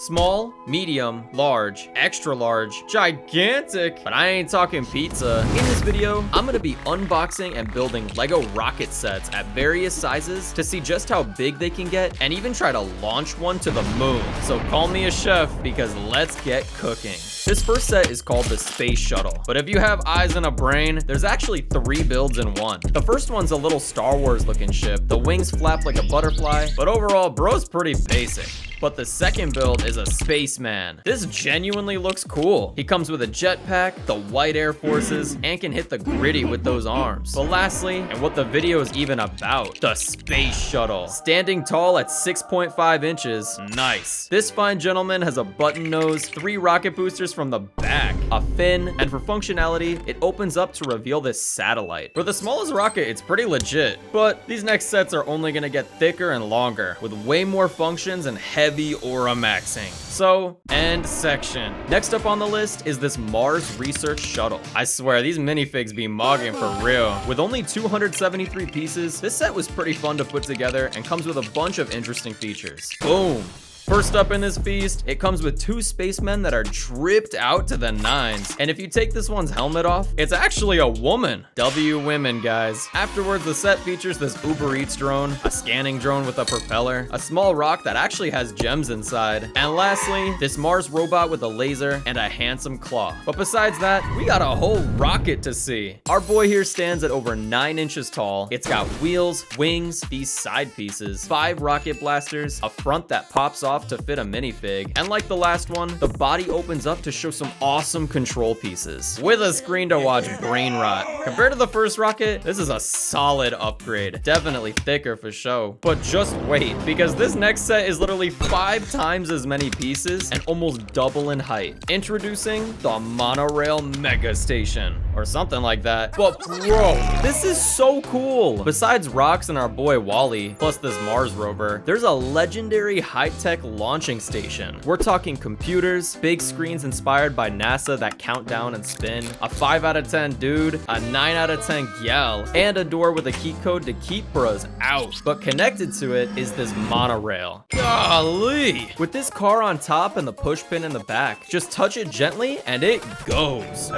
Small, medium, large, extra large, gigantic, but I ain't talking pizza. In this video, I'm gonna be unboxing and building Lego rocket sets at various sizes to see just how big they can get and even try to launch one to the moon. So call me a chef because let's get cooking. This first set is called the Space Shuttle, but if you have eyes and a brain, there's actually 3 builds in one. The first one's a little Star Wars looking ship. The wings flap like a butterfly, but overall, bro's pretty basic. But the second build is a spaceman. This genuinely looks cool. He comes with a jetpack, the white Air Forces, and can hit the gritty with those arms. But lastly, and what the video is even about, the Space Shuttle. Standing tall at 6.5 inches, nice. This fine gentleman has a button nose, 3 rocket boosters from the back, a fin, and for functionality, it opens up to reveal this satellite. For the smallest rocket, it's pretty legit, but these next sets are only gonna get thicker and longer, with way more functions and heavy aura maxing. So, end section. Next up on the list is this Mars Research Shuttle. I swear, these minifigs be mogging for real. With only 273 pieces, this set was pretty fun to put together and comes with a bunch of interesting features. Boom. First up in this feast, it comes with 2 spacemen that are dripped out to the nines. And if you take this one's helmet off, it's actually a woman. W women, guys. Afterwards, the set features this Uber Eats drone, a scanning drone with a propeller, a small rock that actually has gems inside, and lastly, this Mars robot with a laser and a handsome claw. But besides that, we got a whole rocket to see. Our boy here stands at over 9 inches tall. It's got wheels, wings, these side pieces, 5 rocket blasters, a front that pops off to fit a minifig, and like the last one, the body opens up to show some awesome control pieces with a screen to watch brain rot. Compared to the first rocket, this is a solid upgrade. Definitely thicker for show. But just wait, because this next set is literally 5 times as many pieces and almost double in height. Introducing the Monorail Mega Station, or something like that. But bro, this is so cool. Besides rocks and our boy Wally, plus this Mars rover, there's a legendary high-tech launching station. We're talking computers, big screens inspired by NASA that count down and spin, a 5 out of 10 dude, a 9 out of 10 gal, and a door with a key code to keep bros out. But connected to it is this monorail. Golly! With this car on top and the push pin in the back, just touch it gently and it goes.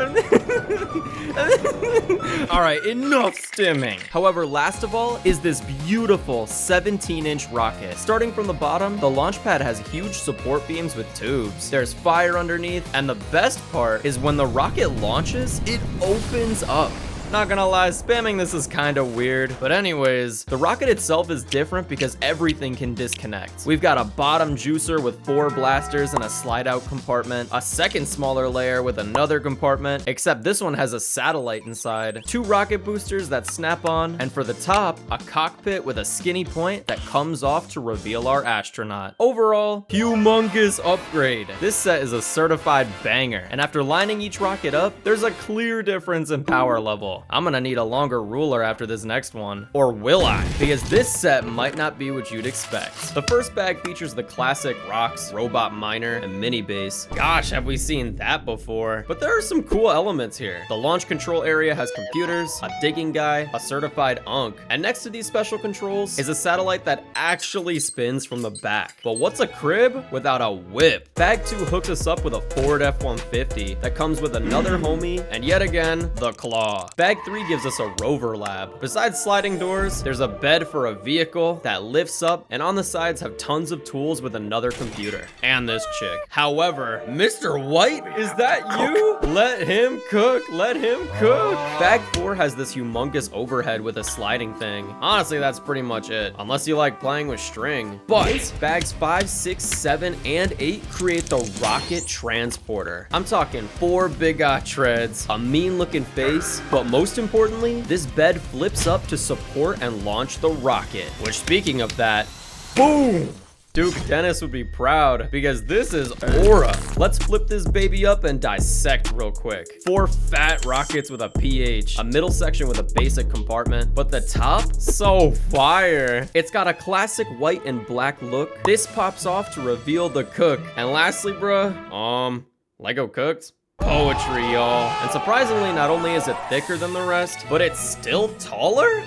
All right, enough stimming. However, last of all is this beautiful 17-inch rocket. Starting from the bottom, the launch pad has huge support beams with tubes. There's fire underneath, and the best part is when the rocket launches, it opens up. Not gonna lie, spamming this is kinda weird. But anyways, the rocket itself is different because everything can disconnect. We've got a bottom juicer with 4 blasters and a slide out compartment, a second smaller layer with another compartment, except this one has a satellite inside, 2 rocket boosters that snap on, and for the top, a cockpit with a skinny point that comes off to reveal our astronaut. Overall, humongous upgrade. This set is a certified banger, and after lining each rocket up, there's a clear difference in power level. I'm gonna need a longer ruler after this next one. Or will I? Because this set might not be what you'd expect. The first bag features the classic rocks, robot miner, and mini base. Gosh, have we seen that before? But there are some cool elements here. The launch control area has computers, a digging guy, a certified unk, and next to these special controls is a satellite that actually spins from the back. But what's a crib without a whip? Bag 2 hooks us up with a Ford F-150 that comes with another homie, and yet again, the claw. Bag 3 gives us a rover lab. Besides sliding doors, there's a bed for a vehicle that lifts up, and on the sides have tons of tools with another computer. And this chick. However, Mr. White, is that you? Let him cook, let him cook. Bag 4 has this humongous overhead with a sliding thing. Honestly, that's pretty much it, unless you like playing with string. But bags 5, 6, 7, and 8 create the rocket transporter. I'm talking 4 big treads, a mean looking face, but most importantly, this bed flips up to support and launch the rocket. Which, speaking of that, boom! Duke Dennis would be proud because this is aura. Let's flip this baby up and dissect real quick. 4 fat rockets with a PH, a middle section with a basic compartment, but the top, so fire. It's got a classic white and black look. This pops off to reveal the cook. And lastly, bruh, Lego cooked. Poetry, y'all. And surprisingly, not only is it thicker than the rest, but it's still taller?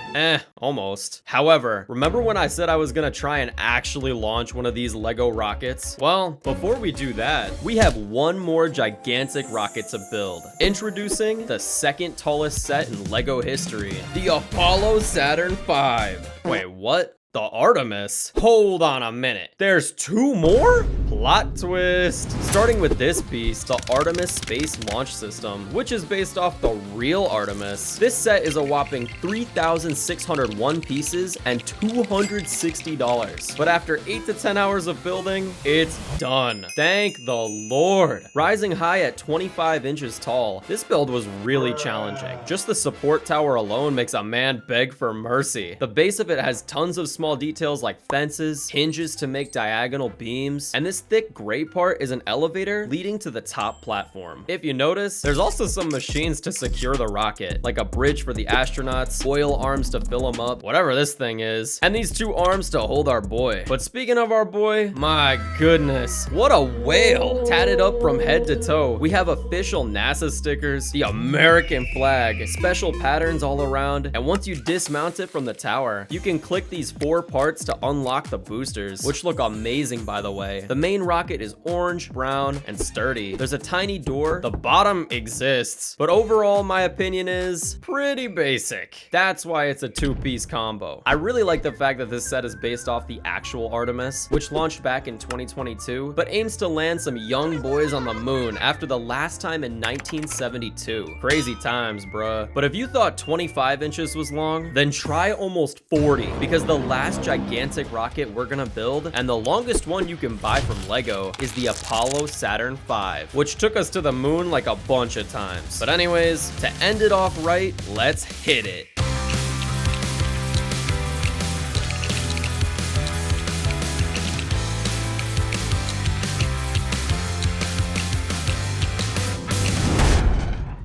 Almost. However, remember when I said I was gonna try and actually launch one of these Lego rockets? Well, before we do that, we have one more gigantic rocket to build. Introducing the second tallest set in Lego history, the Apollo Saturn V. Wait, what? The Artemis? Hold on a minute. There's two more? Plot twist. Starting with this piece, the Artemis Space Launch System, which is based off the real Artemis. This set is a whopping 3,601 pieces and $260. But after 8 to 10 hours of building, it's done. Thank the Lord. Rising high at 25 inches tall, this build was really challenging. Just the support tower alone makes a man beg for mercy. The base of it has tons of small details like fences, hinges to make diagonal beams, and this thick gray part is an elevator leading to the top platform. If you notice, there's also some machines to secure the rocket, like a bridge for the astronauts, oil arms to fill them up, whatever this thing is, and these two arms to hold our boy. But speaking of our boy, my goodness, what a whale! Tatted up from head to toe, we have official NASA stickers, the American flag, special patterns all around, and once you dismount it from the tower, you can click these 4 parts to unlock the boosters, which look amazing by the way. The main rocket is orange, brown, and sturdy. There's a tiny door. The bottom exists, but overall my opinion is pretty basic. That's why it's a 2-piece combo. I really like the fact that this set is based off the actual Artemis, which launched back in 2022, but aims to land some young boys on the moon after the last time in 1972. Crazy times, bruh. But if you thought 25 inches was long, then try almost 40, because the last gigantic rocket we're gonna build, and the longest one you can buy from Lego, is the Apollo Saturn V, which took us to the moon like a bunch of times. But anyways, to end it off right, let's hit it.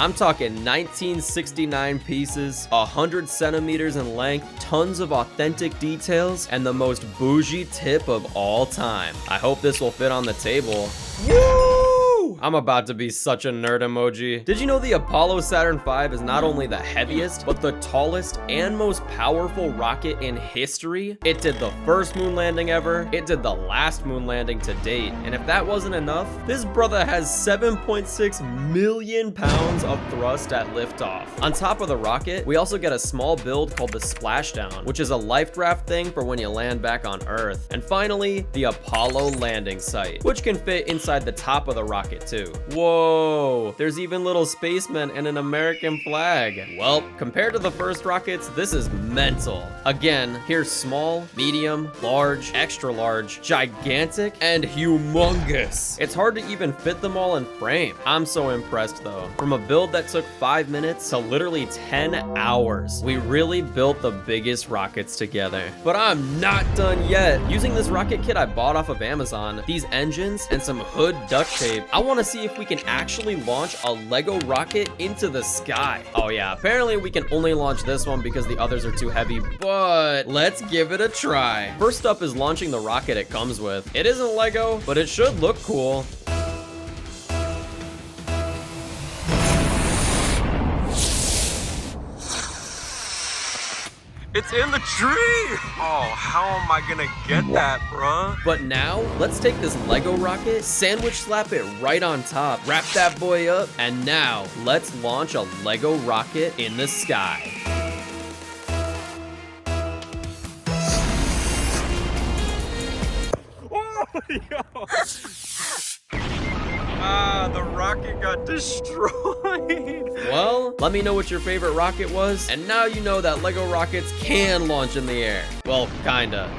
I'm talking 1969 pieces, 100 centimeters in length, tons of authentic details, and the most bougie tip of all time. I hope this will fit on the table. Woo! I'm about to be such a nerd emoji. Did you know the Apollo Saturn V is not only the heaviest, but the tallest and most powerful rocket in history? It did the first moon landing ever, it did the last moon landing to date, and if that wasn't enough, this brother has 7.6 million pounds of thrust at liftoff. On top of the rocket, we also get a small build called the Splashdown, which is a life raft thing for when you land back on Earth. And finally, the Apollo landing site, which can fit inside the top of the rocket too. Whoa, there's even little spacemen and an American flag. Well, compared to the first rockets, this is mental. Again, here's small, medium, large, extra large, gigantic, and humongous. It's hard to even fit them all in frame. I'm so impressed though. From a build that took 5 minutes to literally 10 hours, we really built the biggest rockets together. But I'm not done yet. Using this rocket kit I bought off of Amazon, these engines, and some hood duct tape, I want to see if we can actually launch a Lego rocket into the sky. Oh yeah, apparently we can only launch this one because the others are too heavy, but let's give it a try. First up is launching the rocket it comes with. It isn't Lego, but it should look cool. It's in the tree! Oh, how am I gonna get that, bruh? But now, let's take this Lego rocket, sandwich slap it right on top, wrap that boy up, and now, let's launch a Lego rocket in the sky. Oh, yo! The rocket got destroyed. Well, let me know what your favorite rocket was, and now you know that Lego rockets can launch in the air. Well, kinda.